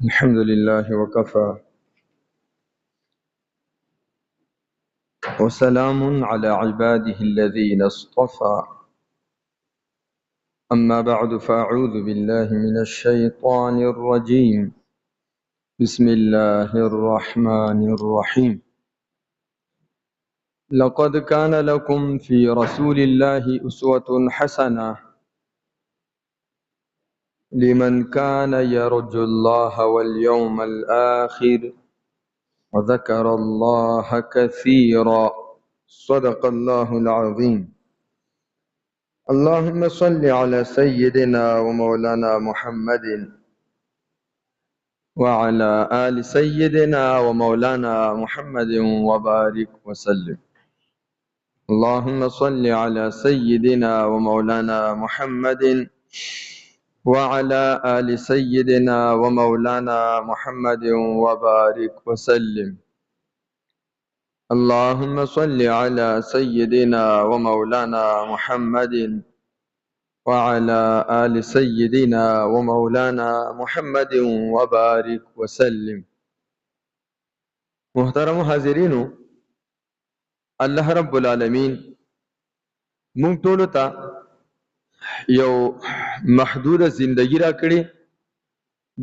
الحمد لله وكفى وسلام على عباده الذين اصطفى. أما بعد فأعوذ بالله من الشيطان الرجيم. بسم الله الرحمن الرحيم. لقد كان لكم في رسول الله أسوة حسنة لمن كان يرجو الله واليوم الآخر وذكر الله كثيرا. صدق الله العظيم. اللهم صل على سيدنا ومولانا محمد وعلى آل سيدنا ومولانا محمد وبارك وسلم. اللهم صل على سيدنا ومولانا محمد وعلى آل سيدنا ومولانا محمد وبارك وسلم. اللهم صل على سيدنا ومولانا محمد وعلى آل سيدنا ومولانا محمد وبارك وسلم. محترم حاضرینو، الله رب العالمین مونږ ټول ته یو محدود زندگی را کړی.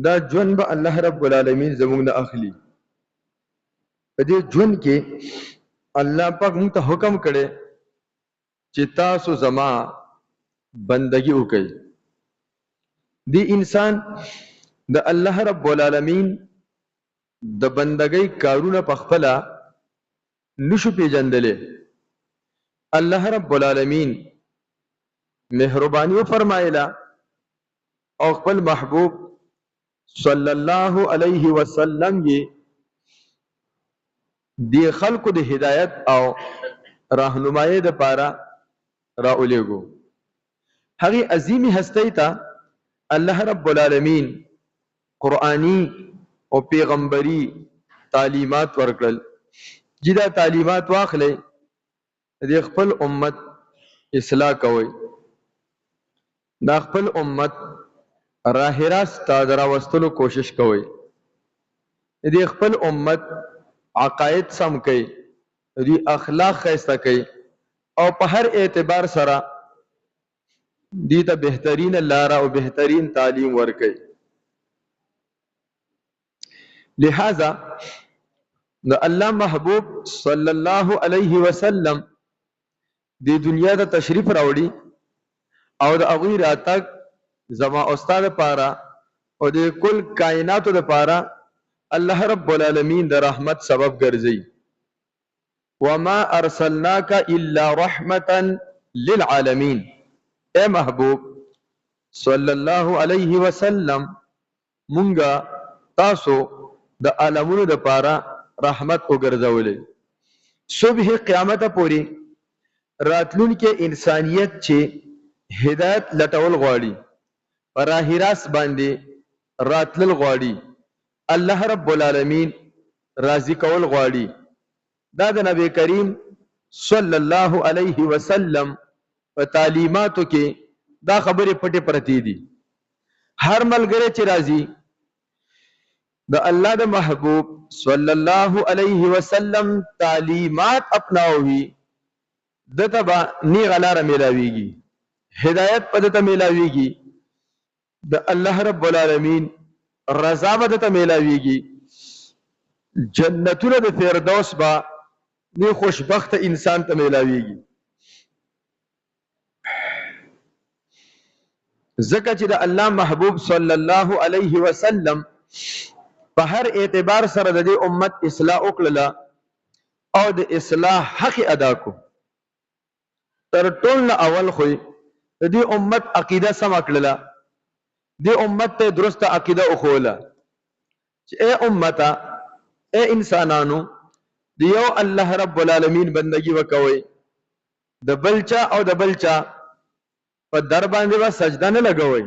دا ژوند به الله رب العالمین زموږ نه اخلي. په دې ژوند کې الله پاک مونږ ته حکم کړی چې تاسو زما بندگی وکړئ. دی انسان د الله رب العالمین د بندګۍ کارونه په خپل نشو پیژندلې. الله رب العالمین مهرباني فرمایله او خپل محبوب صلی الله علیه وسلم یې دی خلقو د هدایت او راهنمایي د پاره راولېګو. هغه عظیمی هستی ته الله رب العالمین قرآنی او پیغمبری تعلیمات ورکړل. جدا تعلیمات واخلې د خپل امت اصلاح کوي، د خپل امت راه راست ته راوستلو کوشش کوي، د خپل امت عقاید سم کوي، د اخلاق ښایسته کوي او په هر اعتبار سره دی ته بهترین لاره او بهترین تعلیم ورکوي. لہذا د الله محبوب صلی الله علیه وسلم د دنیا د تشریف راوړي او د هغوی راتګ زما او ستا دپاره او د کل کائناتو دپاره الله رب العالمین د رحمت سبب ګرځي. وما ارسلناک الا رحمتا للعالمین. اے محبوب صلی الله علیه وسلم مونږه تاسو د عالمونو دپاره رحمت وګرځولې. صبح قیامت پورې راتلونکي انسانیت چې هدایت لټول غواړي، په راه راست باندې راتلل غواړي، الله رب العالمین راضي کول غواړي، دا د نبی کریم صلی الله علیه وسلم په تعلیماتو کې دا خبرې پټې پرتې دي. هر ملګری چې راځي د الله د محبوب صلی الله علیه وسلم تعلیمات اپناوي، دته به نیغه لاره میلاویږي، هدایت په دته میلاویږي، د الله رب العالمین رضا به دته میلاویږي، جنتونه د فردوس به نی خوشبخت انسان ته میلاویږي. ځکه چې د الله محبوب صلی الله علیه وسلم په هر اعتبار سره د دې امت اصلاح وکړله او د اصلاح حق ادا کو. تر ټول نه اول خو د دې امت عقیده سم کړله، دې امت ته درسته عقیده وښوله چې اے امته، اے انسانانو، د یو الله رب العالمین بندگی وکوئ، د بل چا او د بل چا په در باندې به سجده نه لګوئ،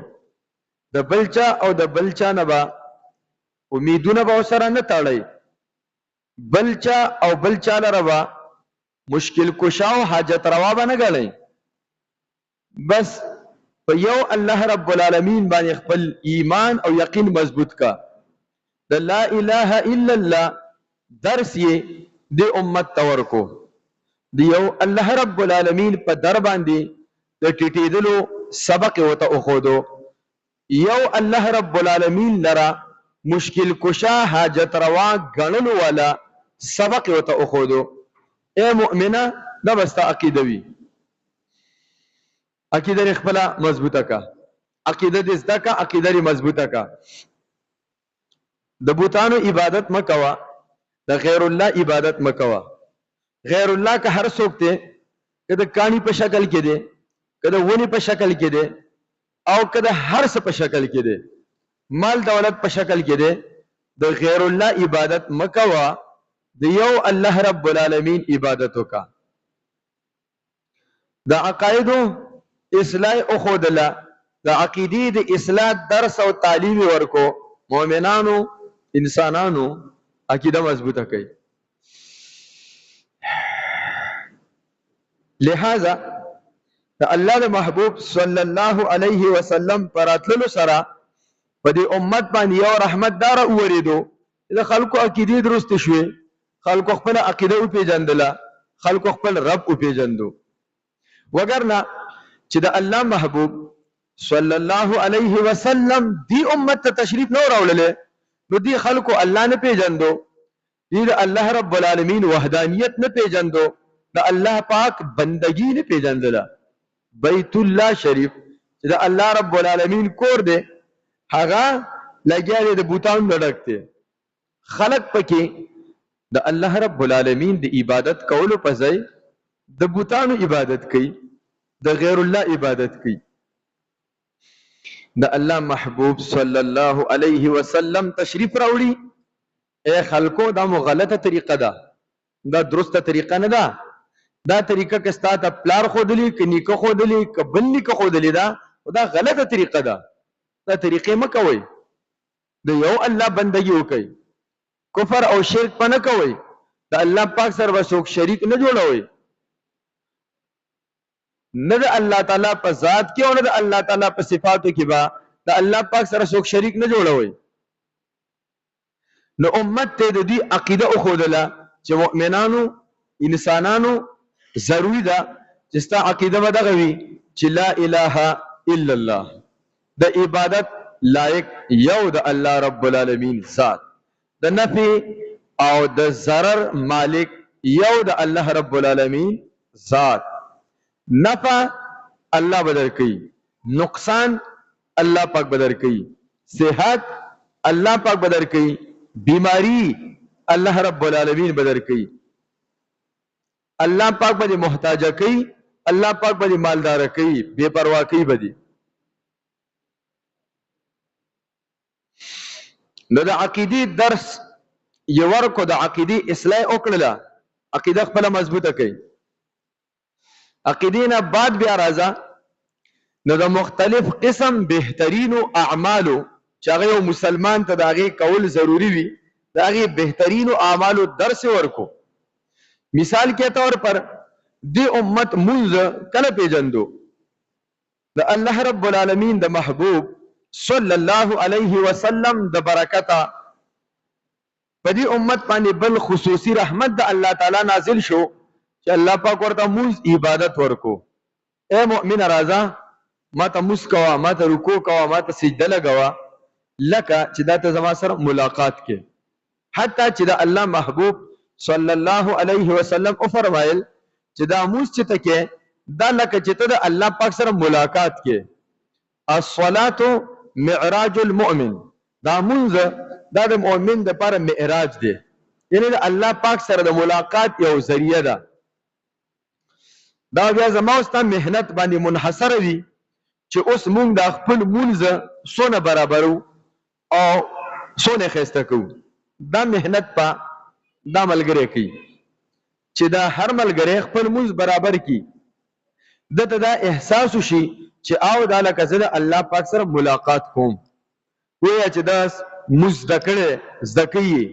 د بل چا او د بل چا نه به امیدونه به ورسره نه تړئ، بل چا او بل چا لره به مشکل کشا او حاجت روا به نه ګڼئ. بس په یو الله رب العالمین باندې خپل ایمان او یقین مضبوط کا. د لا اله الا الله درس یې د امت ته ورکو. د یو الله رب العالمین په در باندې د ټیټېدلو سبق یې ورته وښودو. یو الله رب العالمین لره مشکل کشا حاجت روا ګڼلو والا سبق یې ورته وښودو. اے مؤمنه دا به ستا عقیده وي. عقیده دې خپله مضبوطه کا، عقیده دې زده کا، عقیده دې مضبوطه کا. د بوتانو عبادت مکوه، د غیر الله عبادت مکوه. غیر الله که هر څوک دی، که د کاڼي په شکل کې دی، که د ونې په شکل کې دی، او که د هر څه په شکل کې دی، مال دولت په شکل کې دی، د غیر الله عبادت مکوه، د یو الله رب العالمین عبادت وکا. د عقایدو اصلاح اخودله، د عقیدې د اصلاح درس او تعلیم ورکو. مؤمنانو انسانانو عقیده مضبوطه کوي. لہذا د الله د محبوب صلی الله علیه وسلم پراتللو سره په دې امت باندې یو رحمت دار اوریدو. د خلکو عقیدې درست شوې، خلکو خپل عقیده او پیژندله، خلکو خپل رب او پیژندو. وګرنه چې د الله محبوب صلی الله علیه وسلم دی امت ته تشریف نو راوړل، نو دی خلکو الله نه پیژندو، دی د الله رب العالمین وحدانیت نه پیژندو، د الله پاک بندگی نه پیژندله. بیت الله شریف چې د الله رب العالمین کور دی، هغه لګیا دی د بوتانو نه ډک دی. خلق پکې د الله رب العالمین د عبادت کولو په ځای د بوتانو عبادت کوي، د غیر الله عبادت کوي. د الله محبوب صلی الله علیه وسلم تشریف راوړي. اے خلکو دا مو غلطه طریقه ده، دا درسته طریقه نه ده. دا طریقه که ستا ته پلار ښودلي، که نیکه ښودلي، که بل نیکه ښودلي ده، دا غلطه طریقه ده. دا طریقې مه کوئ. د یو الله بندګي وکئ، کفر او شرک په نه کوئ. د الله پاک سره به څوک شریک نه جوړوئ، نه د الله تعالی په ذات کې او نه د الله تعالی په صفاتو کې به د الله پاک سره څوک شریک نه جوړوئ. نو امت ته د دې عقیده وښودله چې مؤمنانو انسانانو ضروري ده چې ستا عقیده به دغه وي چې لا اله الا الله، د عبادت لایق یو د الله رب العالمین ذات، د نفع او د ضرر مالک یو د الله رب العالمین ذات. نفع الله بدر کوي، نقصان الله پاک بدر کوي، صحت الله پاک بدر کوي، بیماری الله رب العالمین بدر کوي. الله پاک باندې محتاجه کوي، الله پاک باندې مالدار کوي، بے پروا کوي بدی. نو د عقیدې درس یو ورکو، د عقیدې اصلاح وکړله، عقیده خپل مضبوطه کوي. عقیدې نه بعد بیا راځه نو د مختلف قسم بهترینو اعمالو چې هغه یو مسلمان ته د هغې کول ضروري وي، د هغې بهترینو اعمالو درس ورکو. مثال کے طور پر دی امت منځ کله پیژندو؟ د الله رب العالمین د محبوب صلی الله علیه وسلم د برکته په دې امت باندې بل خصوصي رحمت د الله تعالی نازل شو چې الله پاک ورته منځ عبادت ورکو. اے مؤمن راځه ما ته منځ کوه، ما ته رکوع کوه، ما ته سجده لګوه، لکه چې دا ته زما سره ملاقات کې. حتی چې د الله محبوب صلی الله علیه وسلم او فرمایل چې دا منځ چې ته کې دا لکه چې ته د الله پاک سره ملاقات کې. الصلاة معراج المؤمن، دا منځ دا د مؤمن د لپاره معراج دی، یعنی د الله پاک سره د ملاقات یو ذریعہ ده. دا بیا زما او ستا محنت باندې منحصر وي چې اوس مونږ د خپل منځ څونه برابرو او څونه ښایسته کوو. دا محنت په دا ملګری کوي چې دا هر ملګری خپل منځ برابر کړي، دته دا احساس وشي چې او دا لکه زه د الله پاک سره ملاقات کوم، وایي چې دا منځ زده کړی زده کوي.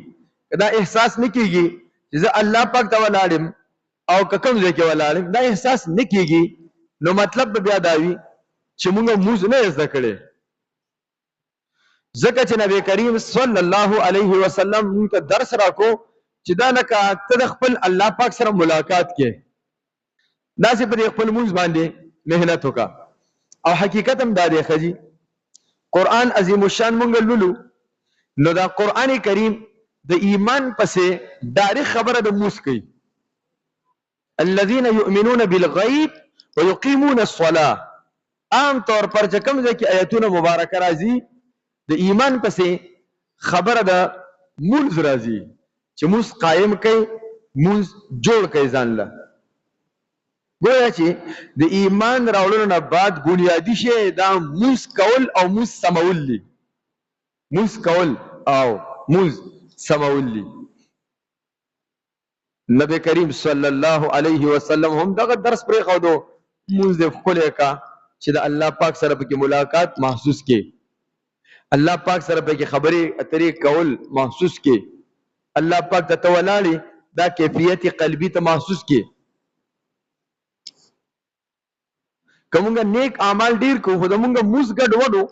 دا احساس نه کېږي چې زه الله پاک ته ولاړم او که کوم ځای کې ولاړم، دا احساس نه کېږي. نو مطلب به بیا دا وي چې موږ منځ نه زده کړی. ځکه چې نبی کریم صلی الله علیه وسلم موږ ته درس راکو چې دا لکه ته د خپل الله پاک سره ملاقات کې داسې په خپل مونږ باندې مهنت وکړه. او حقیقت هم دا دی ښځي قرآن عظیم الشان مونږ لولو نو دا قرآن کریم د ایمان پسې ډایرکټ خبره د موس کوي. الذين يؤمنون بالغیب ويقيمون الصلاة. عام طور پر چې کوم ځای کې آیتونه مبارکه راځي د ایمان پسې خبره د مونځ راځي چې مونځ قائم کوي مونځ جوړ کوي ځان له. گویا چې د ایمان راوړلو نه بعد بنیادی شی دا مونځ کول او مونځ سمول دي. مونځ کول او مونځ سمول دي. نبی کریم صلی الله علیه وسلم هم دغه درس پرې خودو مونږ دې خپلې کا چې د الله پاک سره پکې ملاقات محسوس کې الله پاک سره پکې خبرې اترې کول محسوس کې الله پاک ته تولاړي دا کیفیت قلبی ته محسوس کې. کومګه نیک اعمال ډیر کو خو زمونږ موږ ګډ وډو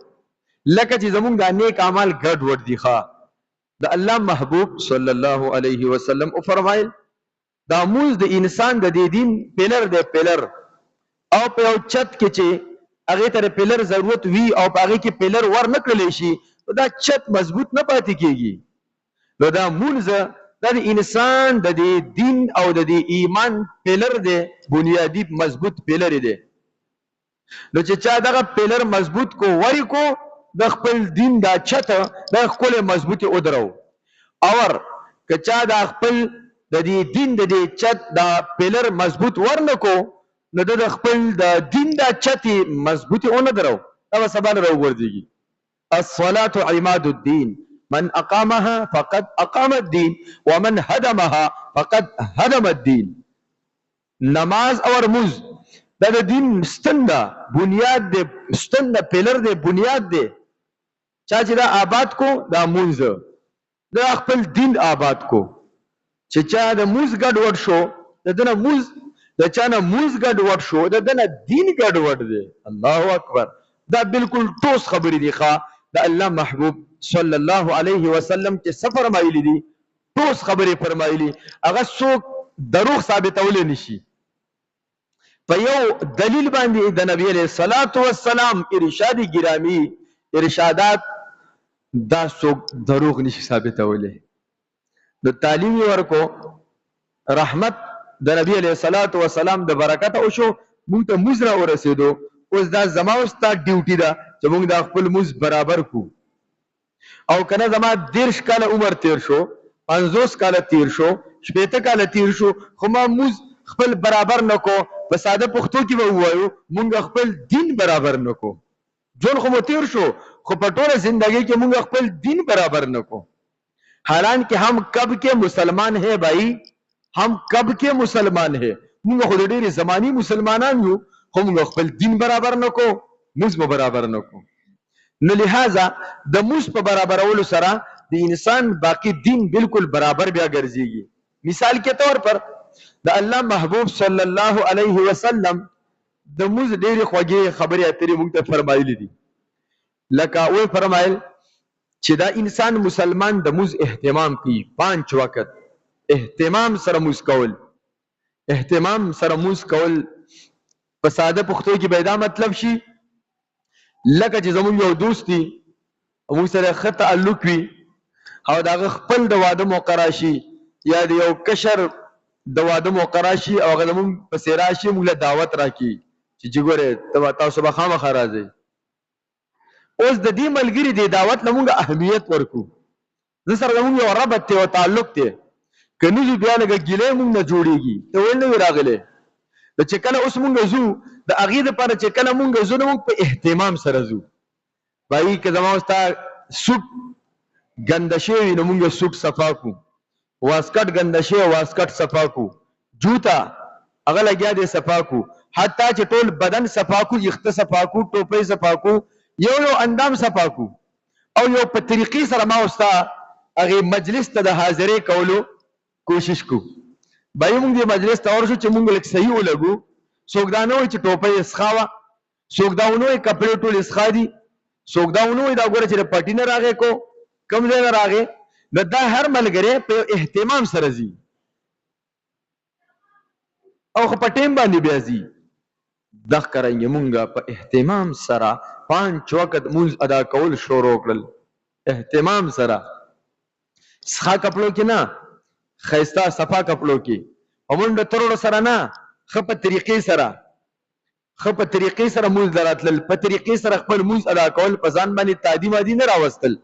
لکه چې زمونږ د نیک اعمال ګډ وډ دي. ښا د الله محبوب صلی الله علیه وسلم او فرمایل دا موږ د انسان د دین پلر دی پلر او په یو چت کې چې هغه ته پلر ضرورت وی او په هغه کې پلر ور نه کړل شي دا چت مضبوط نه پاتې کیږي. نو دا موږ د انسان د دین او د ایمان پلر دی بنیادی مضبوط پلر دی. نو چې چا دغه پلر مضبوط کو وری کو د خپل دین دا چت د خپل مضبوطی او درو اور که چا د خپل د دین د چت دا پلر مضبوط ورنکو نو د خپل د دین دا چت مضبوطی او نه درو دا سبا نه راوګرځيږي. الصلاة عماد الدين من اقامها فقد اقام الدين ومن هدمها فقد هدم الدين. نماز اور مز دا د دین ستنده بنیاد دی ستنده پلر دی بنیاد دی. چا چې دا آباد کو دا مونځ دا خپل دین آباد کو. چې چا د مونځ ګډ وډ شو د دنه مونځ د چا نه مونځ ګډ وډ شو د دنه دین ګډ وډ دی. الله اکبر. دا بالکل ټوس خبرې دي ښا د الله محبوب صلی الله علیه وسلم چې سفر مایلی دي ټوس خبرې فرمایلی هغه څوک دروغ ثابتول نشي. په یو دلیل باندې د نبی علیہ الصلوۃ والسلام ارشاد گرامی ارشادات دا څوک دروغ نشي ثابتوله. د تعلیم ورکو رحمت د نبی علیہ الصلوۃ والسلام د برکت او شو موږ ته مزرا ورسېدو. اوس دا زما او ستا ډیوټي ده چې موږ د خپل مز برابر کو او کنه زما 10 کال عمر تیر شو 50 کال تیر شو 70 کال تیر شو خو ما مز خپل برابر نکو. په ساده پښتو کې به وایو مونږ خپل دین برابر نکو. جون خو مو تیر شو خو په ټوله زندگی کې مونږ خپل دین برابر نکو. حالانکہ ہم کب کے مسلمان ہیں بھائی ہم کب کے مسلمان ہیں مونږ خو ډېر زمانی مسلمانان یو خو مونږ خپل دین برابر نکو موږ برابر نکو. نو لہذا د موږ په برابرولو سره د انسان باقی دین بالکل برابر بیا ګرځيږي. مثال کے طور پر د الله محبوب صلی الله علیه وسلم د موږ ډېر خوږې خبرې اترې موږ ته فرمایلې دي. لکه وی فرمایل چې دا انسان مسلمان د موږ اهتمام کوي 5 وخت اهتمام سره موږ کول اهتمام سره موږ کول په ساده پښتو کې به دا مطلب شي لکه چې زموږ یو دوست دی موږ سره ښه تعلق وي او دا خپل د واده موقع راشي یا د یو کشر د واده موقع راشي او هغه زموږ پسې راشي موږ له دعوت راکړي چې جګوره تاسو به خامخا راځئ. اوس د دې ملګري د دعوت نه موږ اهمیت ورکو زه سره زموږ یو ربط دی او تعلق دی که نه ځو بیا لږه ګیلې موږ نه جوړېږي ته ویل نه وي راغلی نو چې کله اوس موږ ځو د هغې دپاره چې کله موږ ځو نو موږ په اهتمام سره ځو. بهي که زما ستا سوټ ګنده شوي نو موږ سوټ صفا کړو واسکټ ګنده شوی واسکټ صفا کړو جوتا هغه لګیا دی صفا کړو حتی چې ټول بدن صفا کړو یخته صفا کړو ټوپۍ صفا کړو یو اندام صفا کړو او یو په طریقې سره ما وستا هغې مجلس ته د حاضرې کولو کوشش کو. بهي موږ دې مجلس ته ورشو چې موږ لږ صحیح ولګو څوک دا نه وایي چې ټوپۍ اسخا وه څوک دا ونه وایي کپړې ټول اسخا دي څوک دا ونه وایي دا ګوره چې د پټي نه راغی کو کوم ځای نه راغی نو دا هر ملګری په اهتمام سره ځي او خو په ټیم باندې بیا ځي دغه کرنګ مونږه په اهتمام سره 5 وخت مونږ ادا کول شروع کړل اهتمام سره ښه کپړو کې نه خیستا صفا کپړو کې همونډه ترور سره نه خپ طریقې سره مونږ دراتل په طریقې سره خپل مونږ ادا کول په ځان باندې تعدیم ادي نه راوستل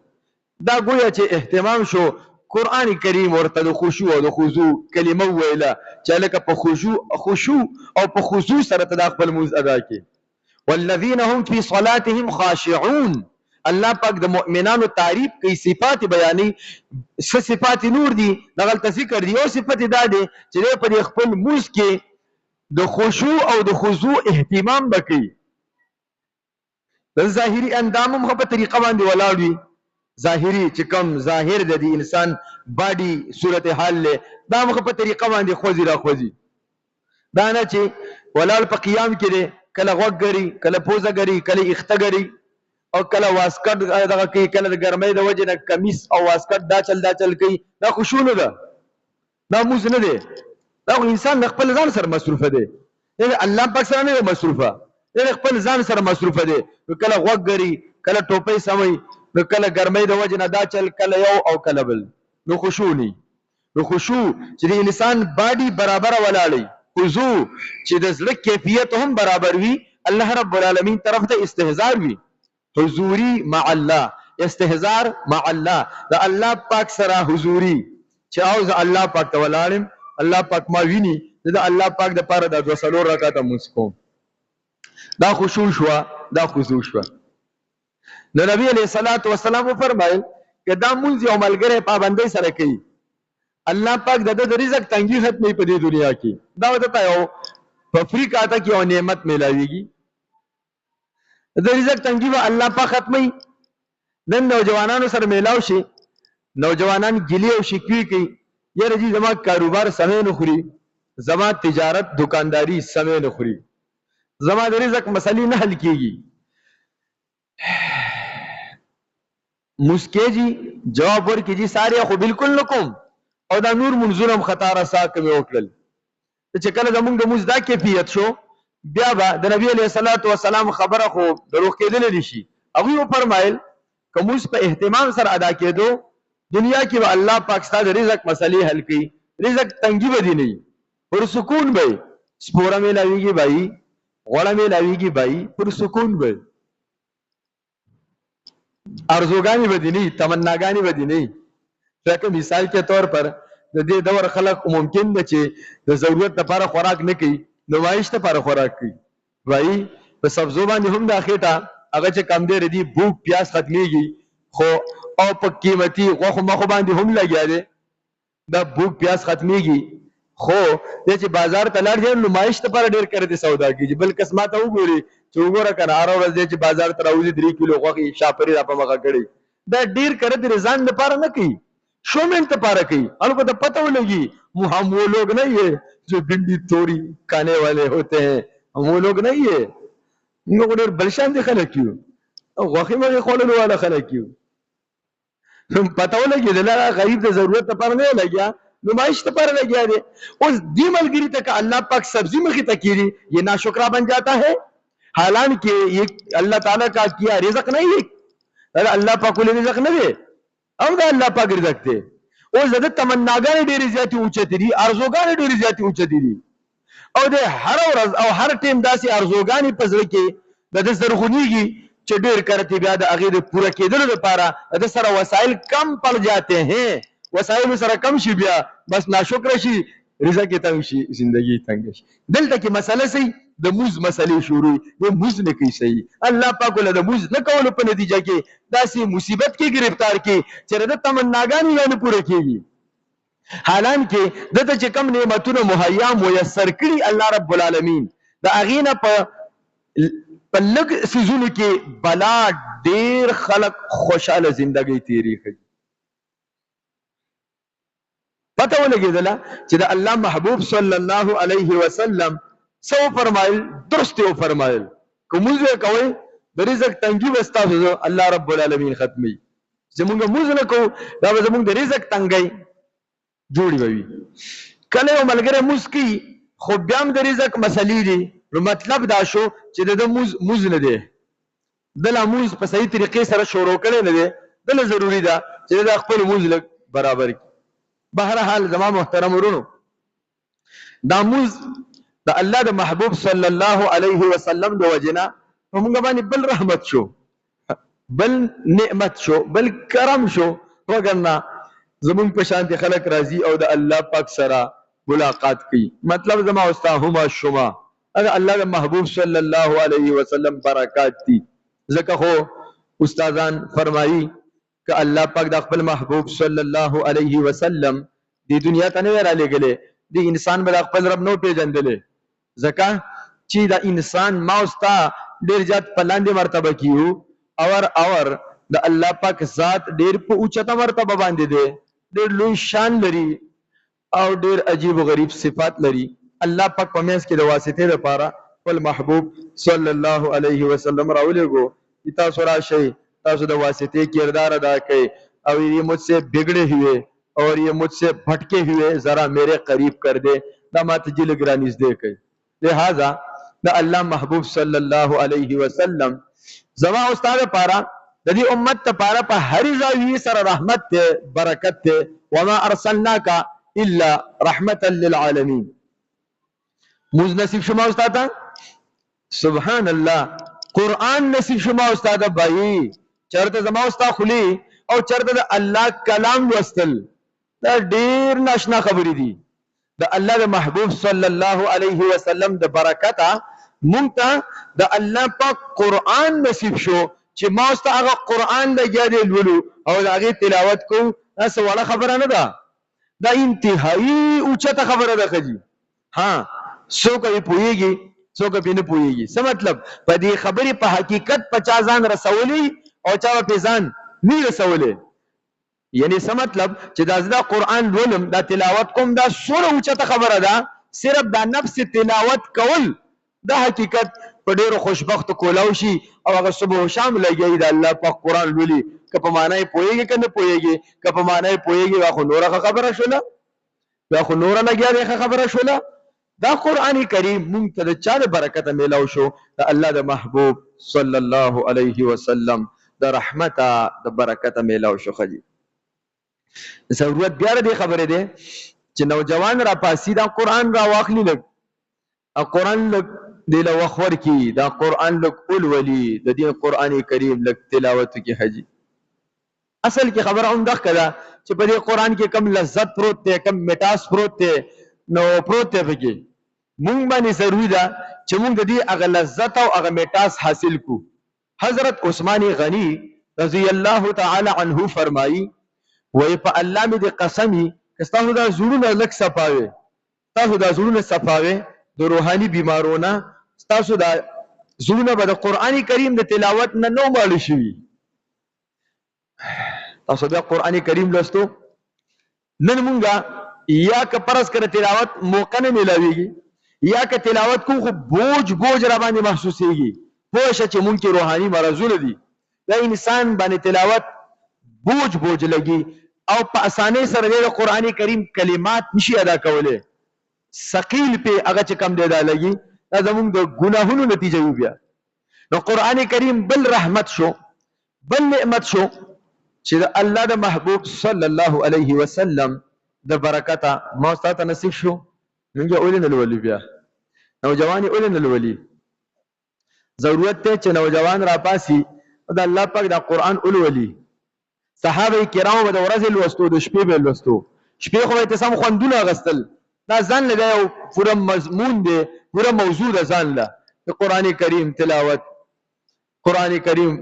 دا گویا چې اهتمام شو قران کریم ورته د خشوع او د خضوع کلمه ویله چې لکه په خشوع او په خضوع سره ته خپل مونږ ادا کې والذین هم فی صلاتهم خاشعون الله پاک د مؤمنانو تعریف کوي صفات بیانې صفات نور دي دغه ذکر دی او صفت دا دي چې په خپل مونږ کې د خشوع او د خضوع اهتمام وکړي د ظاهری اندام هم په طریقه باندې ولاړ وي ظاهری چې کوم ظاهر د انسان باډي صورت حال له دا مخ په طریقه باندې خوځي را خوځي دا نه چې ولال په قیام کې ده کله غوګري کله پوزګري کله اختګري او کله واسکټ دغه کې کله د ګرمۍ د وجه نه کمیس او واسکټ دا چل کوي دا خشوع نه ده دا موز نه ده دا انسان خپل ځان سره مصروفه ده الله پاک سره نه مصروفه ده خپل ځان سره مصروفه ده کله غوګري کله ټوپۍ سمي نو کله ګرمۍ د وجه نه دا چل کله یو او کله بل نو خشوع ني نو خشوع چې د انسان باډي برابر ولاړی خضوع چې د زړه کیفیت هم برابر وي الله رب العالمین طرف ته استهزار وي حضوري مع الله استهزار مع الله دا الله پاک سره حضوري چې اوز الله پاک ته ولاړم الله پاک ما ویني دا الله پاک د پاره د 2 رکعاته مسکو دا خشوع شو دا خضوع شو نو نبی علیہ الصلوۃ والسلام فرمایل کہ دا مونږ یو ملګری پابندۍ سره کوي الله پاک د رزق تنګي ختمي په دې دنیا کې دا وته یو په افریقا ته کې یو نعمت ملاويږي د رزق تنګي به الله پاک ختمي نن نوجوانانو سره میلاو شي نوجوانان ګلی او شکوي کوي یره جی زما کاروبار سمې نه خوري زما تجارت دکانداری سمې نه خوري زما د رزق مسلې نه حل کیږي مسکے جی جواب ورکی جی سارے خو بالکل نکوم او دا نور منظورم خطا رسا کمی وکړل چې کله زمونږ د موږ دا کیفیت شو بیا به د نبی علیہ الصلوۃ والسلام خبره خو دروغ کېدل نشي هغه فرمایل که موږ په اهتمام سره ادا کېدو دنیا کې به الله پاک ستاسو رزق مسلې حل کړي رزق تنګي به دي نه پر سکون به سپوره ملاويږي بھائی غوړه ملاويږي بھائی پر سکون به ارزوګانی بدی نه تمناګانی بدی نه لکه مثال کے طور پر د دې دور خلک ممکن ده چې د ضرورت لپاره خوراک نه کوي نمایش لپاره خوراک کوي وای په سبزو باندې هم دا خېټه هغه چې کم دی ردی بوک پیاس ختميږي خو او په قیمتي غوخه مخ باندې هم لګیا دي دا بوک پیاس ختميږي خو د چې بازار ته لاړ دی نمایش لپاره ډیر کړی دي سودا کیږي بل قسمت وګوري چې وګوره کنه هر ورځ چې بازار ته راوځي 3 کیلو غوخه شاپري را په مخه کړي دا ډیر کړی دي ځان لپاره نه کوي شومنت لپاره کوي الګو ته پته ولګي हम वो लोग नहीं है जो भिंडी तोड़ी खाने वाले होते हैं हम वो लोग नहीं है موږ ډېر بلشان دي خلک یو او غوښه مې خوللو والا خلک یو پته ولګي دلته غریب د ضرورت لپاره نه لګیا نمائش لپاره لګیا دي اوس دی ملګری ته الله پاک سبزی مخې ته کیږي یہ ناشکرا بن جاتا ہے حالانکہ یہ اللہ تعالیٰ کا کیا رزق نہیں ہے اللہ پاک له رزق نه دی او دا الله پاک رزق دی او زده تمناګانې ډېرې زیاتې اوچتې دي ارزوګانې ډېرې زیاتې اوچتې دي او د هر ورځ او هر ټیم داسې ارزوګانې په زړه کې د زرغونیږي چې ډېر کرتی بیا د هغې د پوره کېدلو لپاره د سره وسایل کم پړ جاتے ہیں وسایل سره کم شي بیا بس ناشکر شي رزق یې تنګ شي زندگی تنګ شي دلته کې مسله سي د موز مسلې شروع د موز نه کوي صحیح الله پاک له د موز نه کولو په نتیجه کې داسې مصیبت کې گرفتار کې چې د تمناګانې نه پوره کېږي حالانکه دته چې کم نعمتونه مهیا میسر کړي الله رب العالمین د اغینه په لږ سيزونو کې بلا ډیر خلق خوشاله ژوندۍ تیری کوي پته ولګیدله چې د الله محبوب صلی الله علیه وسلم سو فرمایل درست یو فرمایل کومه کوي د رزق تنګي وستاسو الله رب العالمین ختمي. زمونږ موږ نه کوو دا به زمونږ د رزق تنګي جوړي وي. کله یو ملګری مسکی خو بیا هم د رزق مسلې دي، نو مطلب دا شو چې د موز نه دی، دله موز په صحیح طریقې سره شروع کړی نه دی، دله ضروري ده چې د خپل موز لږ برابر کړي. بهرحال زما محترم ورونو، دا موز د الله د محبوب صلی الله علیه وسلم د وجنه په موږ باندې بل رحمت شو، بل نعمت شو، بل کرم شو. وګورئ زمونږ په شان دي خلک راځي او د الله پاک سره ملاقات کوي. مطلب زما استا هما شما هغه الله د محبوب صلی الله علیه وسلم برکات دي. ځکه خو استادان فرمایي که الله پاک د خپل محبوب صلی الله علیه وسلم د دنیا ته نه را لېږلی، د انسان به د خپل رب نو پیژندلی. ځکه چې د انسان ما استا ډېر زیات په لاندې مرتبه کې یو، اور د الله پاک ذات ډېر په اوچته مرتبه باندې دی، ډېر لوی شان لري او ډېر عجیب و غریب صفات لري. الله پاک په منځ کې د واسطې لپاره خپل محبوب صلی الله علیه وسلم راولېږو چې تاسو راشئ، تاسو د واسطې کردار ادا کړئ، اور یہ مجھ سے بگڑے ہوئے اور یہ مجھ سے بھٹکے ہوئے ذرا میرے قریب کر دے، دا ماته جل ګرانیز دی کوي. لہذا د الله محبوب صلی الله علیه وسلم زما استاد لپاره د دې امت لپاره په هر ځای سره رحمت ته، برکت ته. وما ارسلناک الا رحمتا للعالمین. موږ نصیب شما استاد، سبحان الله. قرآن نصیب شما استاد بھائی، چرته زما استاد خلی او چرته د الله کلام لوستل دا ډیر ناشنا خبرې دي. د الله د محبوب صلی الله علیه وسلم د برکته مونږ ته د الله پاک قرآن نصیب شو چې ما اوس ته هغه قرآن لګیا دی لولو او د هغې تلاوت کوو. دا څه وړه خبره نه ده، دا انتهایي اوچته خبره ده ښه جي. ها څوک یې پوهېږي څوک پې نه پوهېږي. څه مطلب؟ په دې خبرې په حقیقت په چا ځان رسولی او چا به پې ځان نه رسولی. یعنی څه مطلب چې دا زه دا قرآن لولم، دا تلاوت کوم، دا څومره اوچته خبره ده. صرف دا نفس تلاوت کول دا حقیقت په ډېرو خوشبختو کولاو شي او هغه صبح و شام لګیایي د الله پاک قرآن لولي. که په معنا یې پوهېږي که نه پوهېږي، که په معنا یې پوهېږي دا خو نوره ښه خبره شوله، دا خو نوره لګیا دی ښه خبره شوله. دا قرآن کریم مونږ ته د چا د برکته میلاو شو؟ د الله د محبوب صلی الله علیه وسلم د رحمته د برکته میلاو شو. ښه جي ضرورت بیا د دې خبرې دی چې نوجوان را پاسي دا قرآن را واخلي، لږ قرآن لږ دې له وخت ورکړي، دا قرآن لږ ولولي، د دې قرآن کریم لږ تلاوت وکړي. ښه جي اصل کې خبره همدغه ده چې په دې قرآن کې کم لذت پروت دی، کم مټاس پروت دی، نو پروت دی پکې. مونږ باندې ضروري ده چې مونږ د دې هغه لذت او هغه مټاس حاصل کړو. حضرت عثمان غنی رضی الله تعالی عنه فرمایي وی په الله مې د قسمي که ستاسو دا زړونه لږ صفاوي، تاسو دا زړونه صفاوي د روحاني بیمارونه، ستاسو دا زړونه به د قرآن کریم د تلاوت نه نو ماړه شوي. تاسو بیا قرآن کریم لوستو نن مونږه یا که پرس کړه تلاوت موقع نه میلاویږي، یا که تلاوت کو خو بوج را باندې محسوسیږي. پوه شه چې مونږ کې روحاني مرضونه دي، دا انسان باندې تلاوت بوج لګي او په اسانۍ سره د قرآن کریم کلمات نشي ادا کولی. ثقیل په هغه چې کم دی دا لګي، دا زمونږ د ګناهونو نتیجه وي. بیا نو قرآن کریم بل رحمت شو، بل نعمت شو چې د الله د محبوب صلی الله علیه وسلم د برکته ما استاد ته نصیب شو. موږ یې اولې نه لولي، بیا نوجوان یې اولې نه لولي. ضرورت دی چې نوجوان را پاسي د الله پاک د قرآن ولولي. صحابه کرام به د ورځې لوستو، د شپې به لوستو. شپې خو به یې سم خوندونه اخیستل، دا ځان له دا یو پوره مضمون دی، پوره موضوع ده ځان له د قرآن کریم تلاوت، قرآن کریم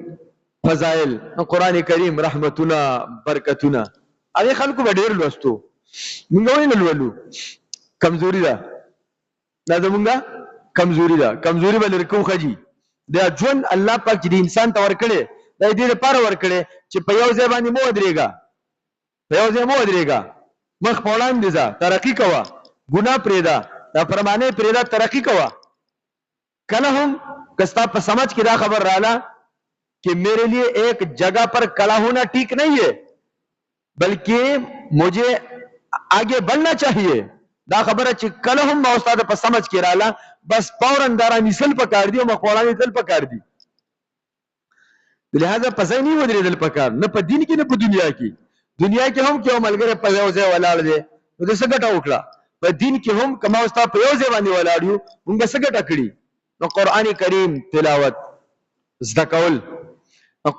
فضائل، قرآن کریم رحمتونه برکتونه. هغې خلکو به ډېر لوستو، موږ ولې نه لولو؟ کمزوري ده، دا زمونږه کمزوري ده. کمزوري به لرې کوو. ښه جي دا ژوند الله پاک چې د انسان ته ورکړی دا دې لپاره ورکړی چې په یو ځای باندې مه ودرېږه، په یو ځای مه ودرېږه، مخ په وړاندې ځه، ترقي کوه، ګناه پرېږده، نافرمانۍ پرېږده، ترقي کوه. کله هم که ستا په سمج کې دا خبر راله कि मेरे लिए एक जगह पर खड़ा होना ठीक नहीं है, बल्कि मुझे आगे बढ़ना चाहिए। दा खबर है कल हम उस्ताद पर समझ के राला बस फौरन दारा निसल पकार दी और मखौड़ा निसल पकार दी। लिहाजा पसंद नहीं हो दिल पकार न पर दिन की न पर दुनिया के हम क्यों मलगरे पयोजे वलाड़ दे तो सगटा उकड़ा पर दिन के हम कमा उस्ताद पयोजे वानी वलाड़ियो उनका सगटा कड़ी न कुरान करीम तिलावत ज़कौल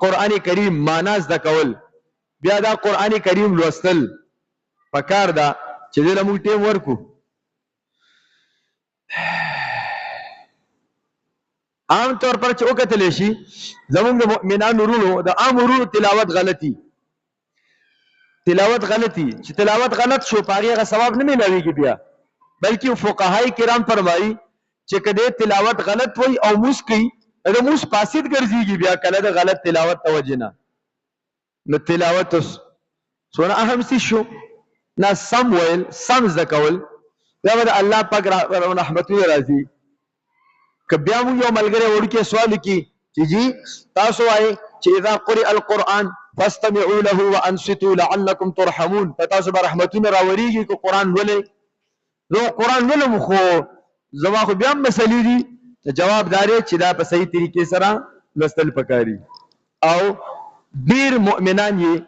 कुरान करीम माना ज़कौल बया दा कुरान करीम लुस्तल पकार दा چې دې موږ ټیم ورکو عام طور پر چې وکتل شي زمونږ د مؤمنانو ورونو د عام ورونو تلاوت غلطي چې تلاوت غلط شو پاره غ ثواب نه ملويږي بیا بلکې فقهای کرام فرمایي چې کله تلاوت غلط وي او مسکی دا موس فاسد ګرځيږي بیا کله د غلط تلاوت توجه نه نو تلاوت سونه اهم څه شو نا سم ویل سم زکول بیا به الله پاک رحمتونه راځي که بیا موږ یو ملګری وړکې سوال کی چې جی تاسو وایي چې اذا قرئ القرآن فاستمعوا له وانصتوا لعلكم ترحمون فتاسو به رحمتونه راوړيږي که قرآن ولې نو قرآن ولې خو زما خو بیا مسلې دي جواب داري چې دا په صحیح طریقې سره لوستل پکاري او ډیر مؤمنان یې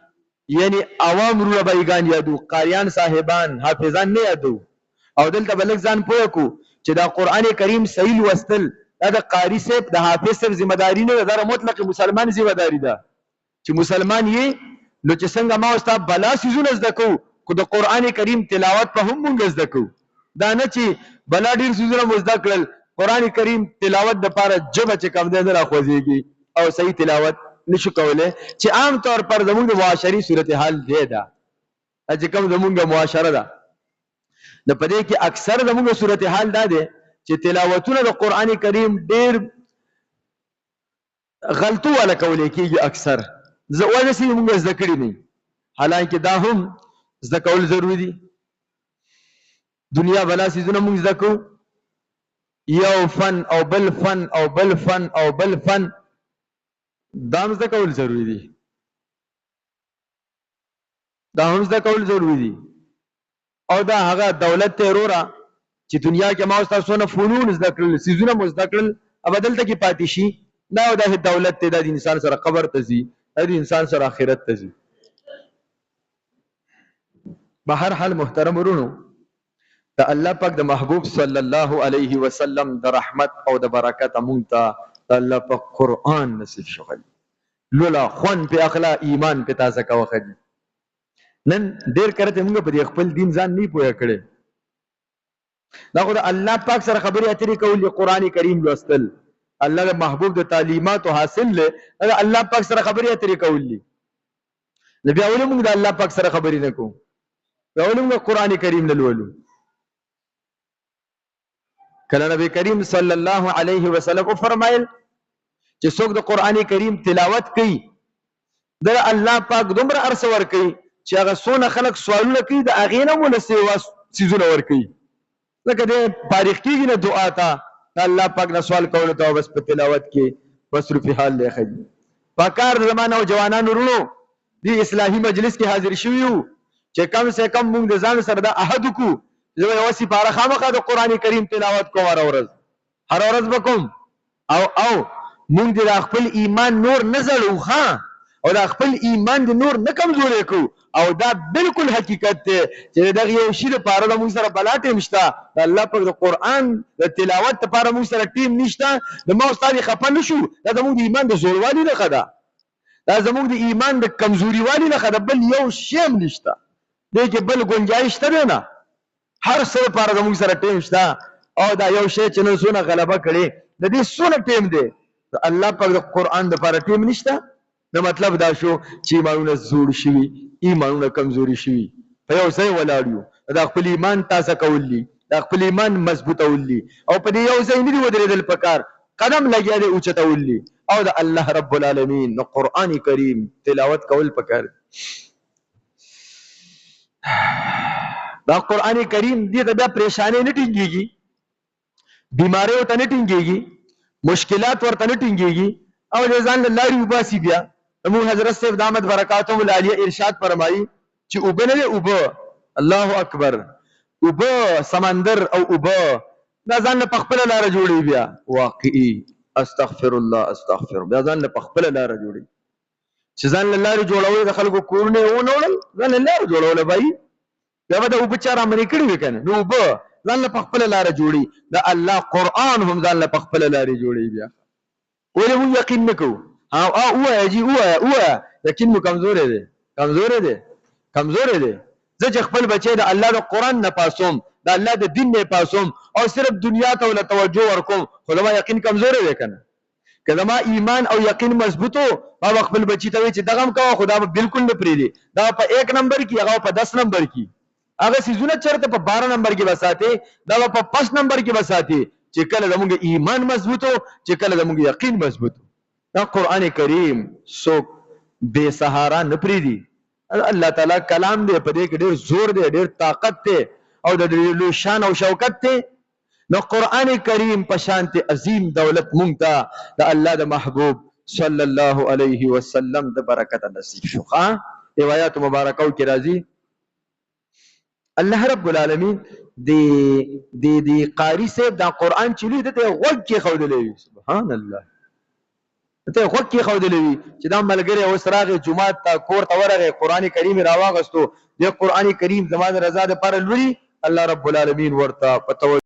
یعنی عوام رو ربایگان یادو قاریان صاحبان حافظان نه یادو او دلته بلک ځان پوه کو چې دا قران کریم صحیح وستل دا د قاری صاحب د حافظ صاحب ذمہ داری نه ده مطلق مسلمان ذمہ داری ده چې مسلمان یې نو چې څنګه ما استاد بلا سيزونه زدکو کو د قران کریم تلاوت په هم مونږ زدکو دا نه چې بلا ډیر سيزونه مزدکل قران کریم تلاوت د پاره جبه چې کم ده نه راخوځيږي او صحیح تلاوت نشو کوله چې عام طور پر زموږ د معاشري صورتحال دی دا چې کوم زموږ معاشره ده د پدې کې اکثر زموږ صورتحال دا دی چې تلاوتونه د قران کریم ډېر غلطو ولا کولې کېږي اکثر زوال سي موږ ذکر نه حالانکه دا هم ذکر ضروری دي دنیا بلا سيزونه موږ ذکر یو فن او بل فن او بل فن او بل فن دام زده کول ضروری دي دا هم زده کول ضروری دي او دا هغه دولت ته وروره چې دنیا کې ما تاسو نه فنون زده کړل سيزونه مزده کړل ابدل ته کې پاتې شي دا د دولت ته د انسان سره قبر ته ځي د انسان سره آخرت ته ځي بهر حال محترم ورونو ته الله پاک د محبوب صلی الله علیه وسلم د رحمت او د برکت مونږ ته الله په قرآن نصیب شغل لولا خون په اخلا ایمان په تازه کا وخت نن ډیر کرته موږ په خپل دین ځان نه پوهه کړي دا خو الله پاک سره خبرې اترې کول قرآن کریم لوستل الله محبوب د تعلیمات حاصل له الله پاک سره خبرې اترې کول نبی اول موږ د الله پاک سره خبرې نه کوو اول موږ قرآن کریم نه لولو کله نبی کریم صلی الله علیه وسلم فرمایل چې څوک د قران کریم تلاوت کوي د الله پاک دومره ارس ور کوي چې هغه سونه خلق سوالونه کوي د اغه نه مول سيزونه ور کوي لکه د تاریخ کې نه دعا تا الله پاک نه سوال کول ته بس په تلاوت کې مصروف حال لخي پاکار زمانه او جوانانو ورونو دی اصلاحي مجلس کې حاضر شویو چې کم سے کم موږ د ځان سره د احد کو زه یو سی بار خامخا د قران کریم تلاوت کوم هر ورځ بکوم او مونږ د خپل ایمان نور نه زړو ها او د خپل ایمان د نور نه کمزورې کو او دا بالکل حقیقت ته چې دغه یو شی د پاره د موږ سره بلاټه مشته الله په د قران د تلاوت لپاره موږ سره ټیم نشته د ما استاد خپل نشو دا زموږ د ایمان د زوروالي نه خدا دا زموږ د ایمان د کمزوري والی نه خدا بل یو شی نشته دغه بل گنجائش ته نه هر څه لپاره زموږ سره ټیم شته او دا یو شی چې نو سونه غلبه کړي د دې سونه ټیم دی الله پاک د قران د لپاره ټیم نشته نو مطلب دا شو چې ایمانونه زوړ شي ایمانونه کمزوري شي په یو ځای ولاړیو دا خپل ایمان تازه کولی دا خپل ایمان مضبوطولی او په دې یو ځای نه دی ودرېدل پکار قدم لګیا دی اوچتولی او د الله رب العالمین نو قران کریم تلاوت کول پکار دا قران کریم دې ته بیا پریشانی نه ټینګيږي بیماری ته نه ټینګيږي مشکلات ورته نه ټینګيږي او د ځان له لارې وباسي بیا زموږ حضرت صاحب د احمد برکاتهم العالیه ارشاد فرمایي چې اوبه نه دی اوبه الله اکبر اوبه سمندر او اوبه دا ځان له پخپله لاره جوړوي بیا واقعي استغفر الله استغفر بیا ځان له پخپله لاره جوړوي چې ځان له لارې جوړوي د خلکو کورونه یې ونړل ځان له لارې جوړوله بهي بیا به د اوبه چا رامنې کړي وي که نه نو اوبه ځان له پخپله لاره جوړي د الله قرآن هم ځان له پخپله لارې جوړوي بیا ولې موږ یقین نه کوو ووایه جي ووایه یقین مو کمزوری دی کمزوری دی زه چې خپل بچی د الله د قرآن نه پاسوم د الله د دین نه پاسوم او صرف دنیا ته له توجه ورکوم خو زما یقین کمزوری دی که نه که زما ایمان او یقین مضبوطو ما به خپل بچي ته وایي چې دغه هم کوه خو دا به بلکل نه پرېږدي دا په 1 نمبر کې هغه په 10 نمبر کې هغه څیزونه چېرته په 12 نمبر کې به ساتې دا به په 5 نمبر کې به ساتې چې کله زموږ ایمان مضبوطو چې کله زموږ یقین مضبوطو دا قرآن کریم څوک بے سهارا نه پرېږدي الله تعالی کلام دی په دې کې ډېر زور دی ډېر طاقت دی او د ډېر شان او شوکت دی نو قرآن کریم په شانت عظیم دولت مونږ ته د الله د محبوب صلی الله علیه وسلم د برکت نصیب شو روایات مبارکو کې راځي الله رب العالمین د قاری صاحب دا قرآن چې لوی دته غوږ کې ښودلی وي سبحان الله ته غوږ کې ښودلی وي چې دا ملګری اوس راغی جومات ته کور ته ورغی قرآن کریم یې راواغستو د قرآن کریم زما د رضا دپاره لولي الله رب العالمین ورته په